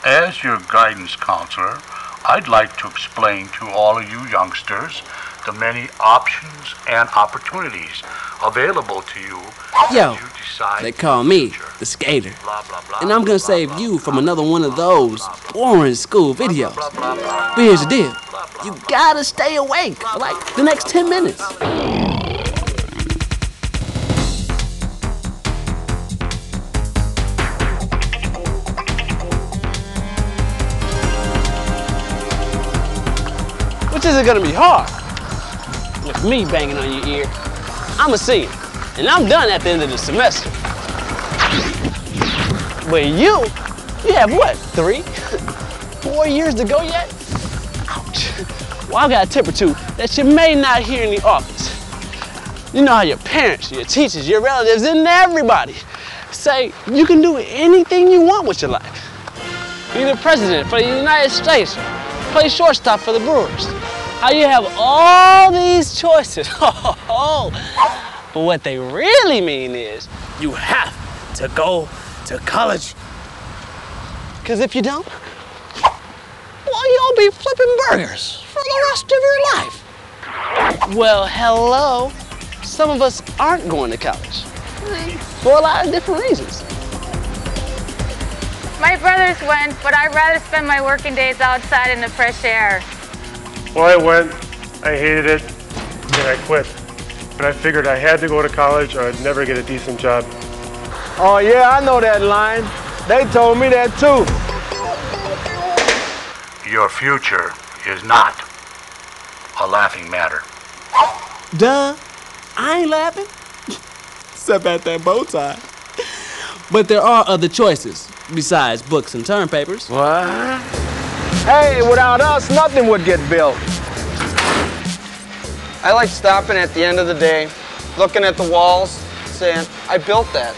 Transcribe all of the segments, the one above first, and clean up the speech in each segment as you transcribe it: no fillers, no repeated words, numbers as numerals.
As your guidance counselor, I'd like to explain to all of you youngsters the many options and opportunities available to you Yo, as you decide they call me future. the skater. Blah, blah, blah, And I'm gonna blah, save blah, you blah, from blah, another one of blah, those blah, blah, boring school blah, videos. blah, blah, blah, But here's the deal. blah, blah, You blah, gotta stay awake for like the next 10 minutes. Which isn't gonna be hard. With me banging on your ear, I'ma see it. And I'm done at the end of the semester. But you have what, 3, 4 years to go yet? Ouch. Well, I got a tip or two that you may not hear in the office. You know how your parents, your teachers, your relatives, and everybody say you can do anything you want with your life. Be the president for the United States, play shortstop for the Brewers. How you have all these choices. But what they really mean is you have to go to college. Because if you don't, well, you'll be flipping burgers for the rest of your life. Well, hello. Some of us aren't going to college for a lot of different reasons. My brothers went, but I'd rather spend my working days outside in the fresh air. Well, I went, I hated it, and I quit. But I figured I had to go to college or I'd never get a decent job. Oh yeah, I know that line. They told me that too. Your future is not a laughing matter. Duh, I ain't laughing. Except at that bow tie. But there are other choices besides books and term papers. What? Hey, without us, nothing would get built. I like stopping at the end of the day, looking at the walls, saying, I built that.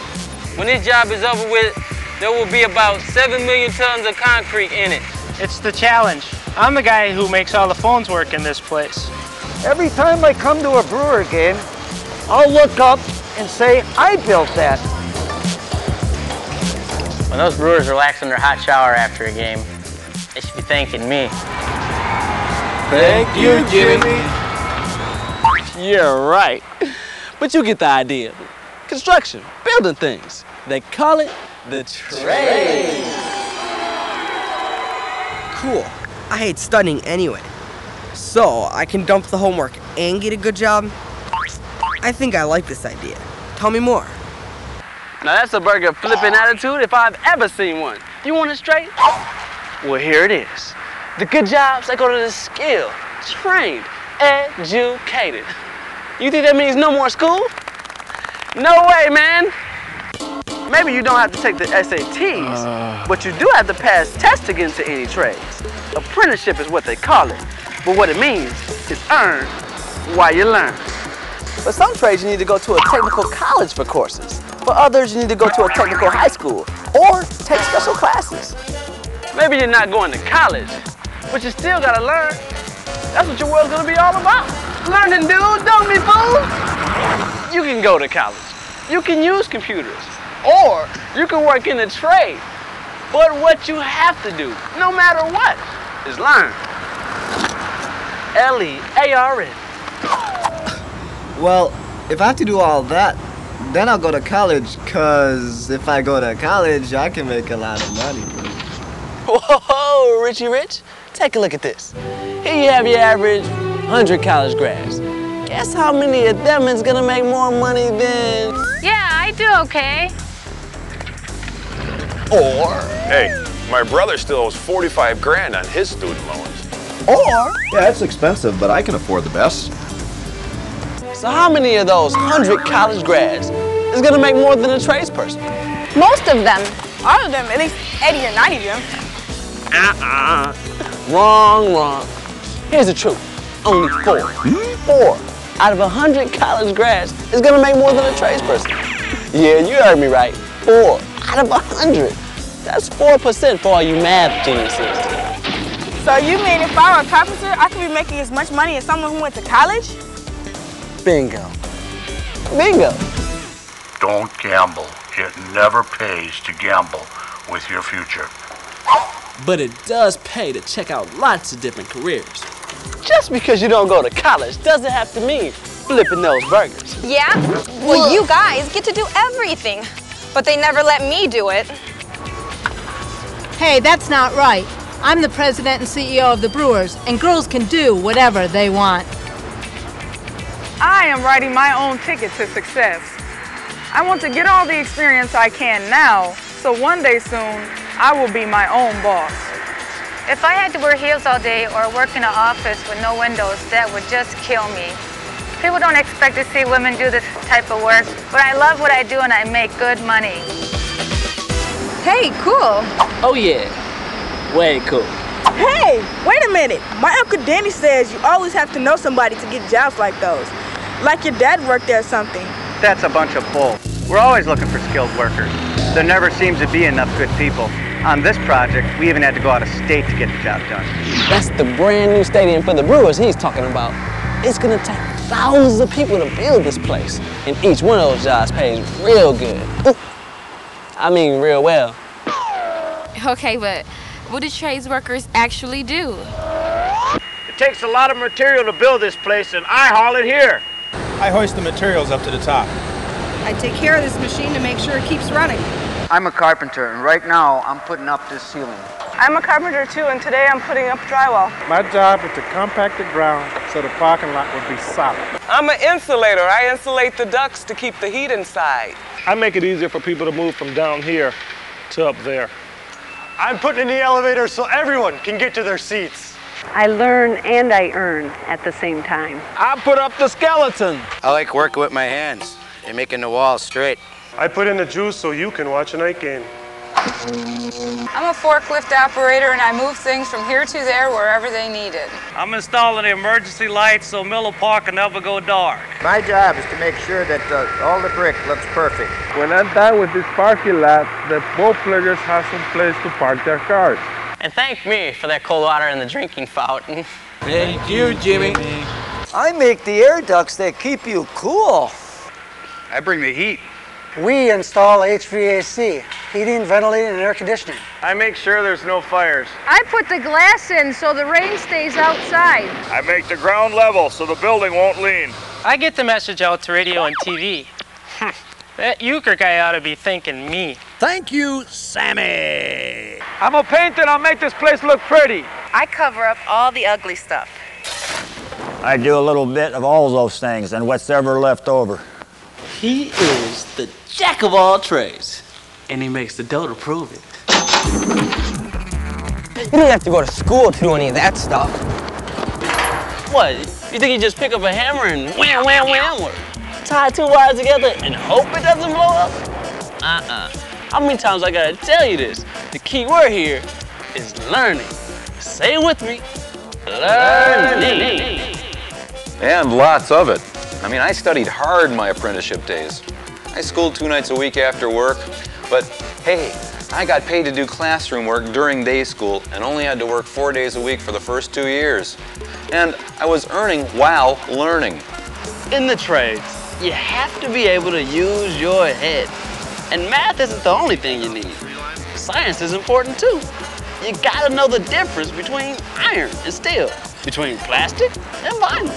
When this job is over with, there will be about 7 million tons of concrete in it. It's the challenge. I'm the guy who makes all the phones work in this place. Every time I come to a Brewer game, I'll look up and say, I built that. When those Brewers relax in their hot shower after a game, they should be thanking me. Thank you, Jimmy. Yeah, right. But you get the idea. Construction, building things. They call it the trade. Cool. I hate studying anyway. So I can dump the homework and get a good job? I think I like this idea. Tell me more. Now that's a burger flipping attitude if I've ever seen one. You want it straight? Well, here it is. The good jobs, they go to the skilled, trained, educated. You think that means no more school? No way, man. Maybe you don't have to take the SATs, but you do have to pass tests to get into any trades. Apprenticeship is what they call it, but what it means is earn while you learn. For some trades, you need to go to a technical college for courses. For others, you need to go to a technical high school or take special classes. Maybe you're not going to college, but you still gotta learn. That's what your world's gonna be all about. Learning, dude, don't be fooled. You can go to college. You can use computers. Or you can work in a trade. But what you have to do, no matter what, is learn. L-E-A-R-N. Well, if I have to do all that, then I'll go to college, cause if I go to college, I can make a lot of money. Whoa, Richie Rich, take a look at this. Here you have your average 100 college grads. Guess how many of them is gonna make more money than... Yeah, I do okay. Or, hey, my brother still owes 45 grand on his student loans. Or... Yeah, it's expensive, but I can afford the best. So how many of those 100 college grads is gonna make more than a tradesperson? Most of them. All of them, at least 80 or 90 of them. Wrong. Here's the truth. Only 4. 4 out of 100 college grads is gonna make more than a tradesperson. Yeah, you heard me right. 4 out of 100. That's 4% for all you math geniuses. So you mean if I were a carpenter, I could be making as much money as someone who went to college? Bingo. Don't gamble. It never pays to gamble with your future. but it does pay to check out lots of different careers. Just because you don't go to college doesn't have to mean flipping those burgers. Yeah? Well, you guys get to do everything, but they never let me do it. Hey, that's not right. I'm the president and CEO of the Brewers, and girls can do whatever they want. I am writing my own ticket to success. I want to get all the experience I can now, so one day soon, I will be my own boss. If I had to wear heels all day or work in an office with no windows, that would just kill me. People don't expect to see women do this type of work, but I love what I do and I make good money. Hey, cool. Oh yeah, way cool. Hey, wait a minute. My Uncle Danny says you always have to know somebody to get jobs like those. Like your dad worked there or something. That's a bunch of bull. We're always looking for skilled workers. There never seems to be enough good people. On this project, we even had to go out of state to get the job done. That's the brand new stadium for the Brewers he's talking about. It's gonna take thousands of people to build this place, and each one of those jobs pays real good. I mean real well. Okay, but what do trades workers actually do? It takes a lot of material to build this place, and I haul it here. I hoist the materials up to the top. I take care of this machine to make sure it keeps running. I'm a carpenter, and right now I'm putting up this ceiling. I'm a carpenter too, and today I'm putting up drywall. My job is to compact the ground so the parking lot will be solid. I'm an insulator. I insulate the ducts to keep the heat inside. I make it easier for people to move from down here to up there. I'm putting in the elevator so everyone can get to their seats. I learn and I earn at the same time. I put up the skeleton. I like working with my hands and making the walls straight. I put in the juice so you can watch a night game. I'm a forklift operator and I move things from here to there wherever they need it. I'm installing the emergency lights so Miller Park can never go dark. My job is to make sure that all the brick looks perfect. When I'm done with this parking lot, the ball players have some place to park their cars. And thank me for that cold water in the drinking fountain. Thank you, Jimmy. I make the air ducts that keep you cool. I bring the heat. We install HVAC, heating, ventilating, and air conditioning. I make sure there's no fires. I put the glass in so the rain stays outside. I make the ground level so the building won't lean. I get the message out to radio and TV. That Euchre guy ought to be thanking me. Thank you, Sammy. I'm gonna paint it. I'll make this place look pretty. I cover up all the ugly stuff. I do a little bit of all those things and what's ever left over. He is the jack of all trades, and he makes the dough to prove it. You don't have to go to school to do any of that stuff. What? You think you just pick up a hammer and wham, wham, wham, or tie two wires together and hope it doesn't blow up? How many times I gotta tell you this? The key word here is learning. Say it with me. Learning. And lots of it. I mean, I studied hard in my apprenticeship days. I schooled 2 nights a week after work, but hey, I got paid to do classroom work during day school and only had to work 4 days a week for the first 2 years. And I was earning while learning. In the trades, you have to be able to use your head. And math isn't the only thing you need. Science is important too. You gotta know the difference between iron and steel, between plastic and vinyl.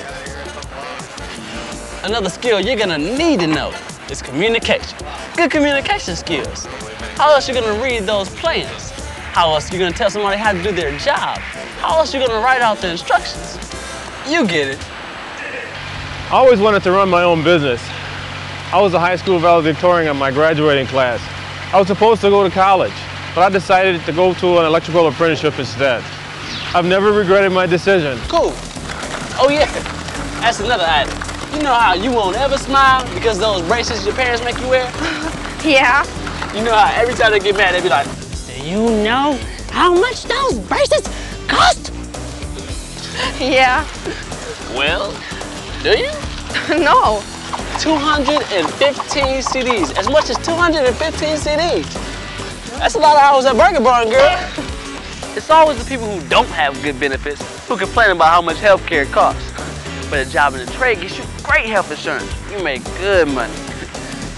Another skill you're gonna need to know is communication. Good communication skills. How else you gonna read those plans? How else you gonna tell somebody how to do their job? How else you gonna write out the instructions? You get it. I always wanted to run my own business. I was a high school valedictorian in my graduating class. I was supposed to go to college, but I decided to go to an electrical apprenticeship instead. I've never regretted my decision. Cool. Oh yeah, that's another item. You know how you won't ever smile because those braces your parents make you wear? Yeah. You know how every time they get mad, they be like, Do you know how much those braces cost? Yeah. well, do you? No. 215 CDs, as much as 215 CDs. That's a lot of hours at Burger Barn, girl. It's always the people who don't have good benefits who complain about how much health care costs. But a job in the trade gets you great health insurance. You make good money.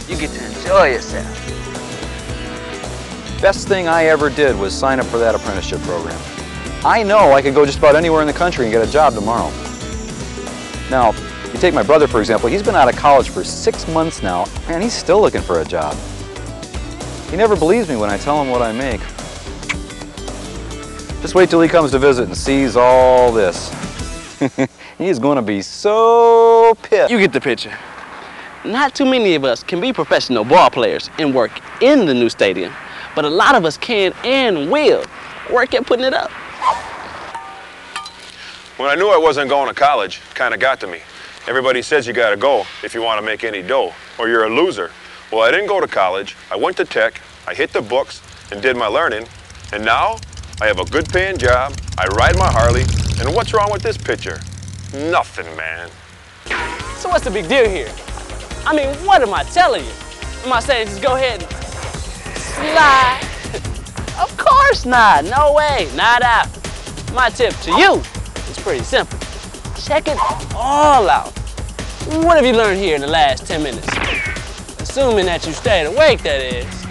You get to enjoy yourself. best thing I ever did was sign up for that apprenticeship program. I know I could go just about anywhere in the country and get a job tomorrow. Now, you take my brother, for example. He's been out of college for 6 months now, and he's still looking for a job. He never believes me when I tell him what I make. Just wait till he comes to visit and sees all this. He's gonna be so pissed. You get the picture. Not too many of us can be professional ball players and work in the new stadium, but a lot of us can and will work at putting it up. When I knew I wasn't going to college, it kind of got to me. Everybody says you gotta go if you want to make any dough, or you're a loser. Well, I didn't go to college. I went to tech, I hit the books and did my learning, and now I have a good paying job, I ride my Harley, and what's wrong with this picture? Nothing, man. So what's the big deal here? I mean, what am I telling you? Am I saying just go ahead and slide? Of course not, no way, not after. My tip to you is pretty simple. Check it all out. What have you learned here in the last 10 minutes? Assuming that you stayed awake, that is.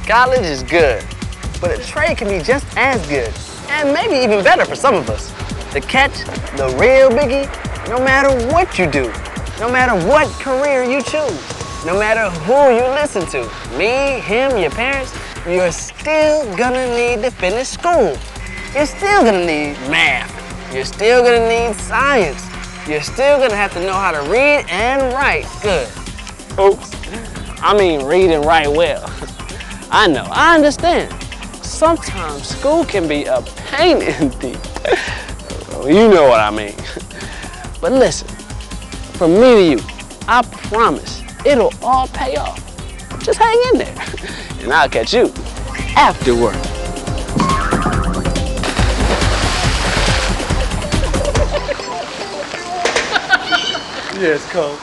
College is good, but a trade can be just as good, and maybe even better for some of us. The catch, the real biggie, no matter what you do, no matter what career you choose, no matter who you listen to, me, him, your parents, you're still gonna need to finish school. You're still gonna need math. You're still gonna need science. You're still gonna have to know how to read and write good. Oops, I mean read and write well. I know, I understand. Sometimes school can be a pain in the... You know what I mean. But listen, from me to you, I promise it'll all pay off. Just hang in there, and I'll catch you afterward. Yes, Cole.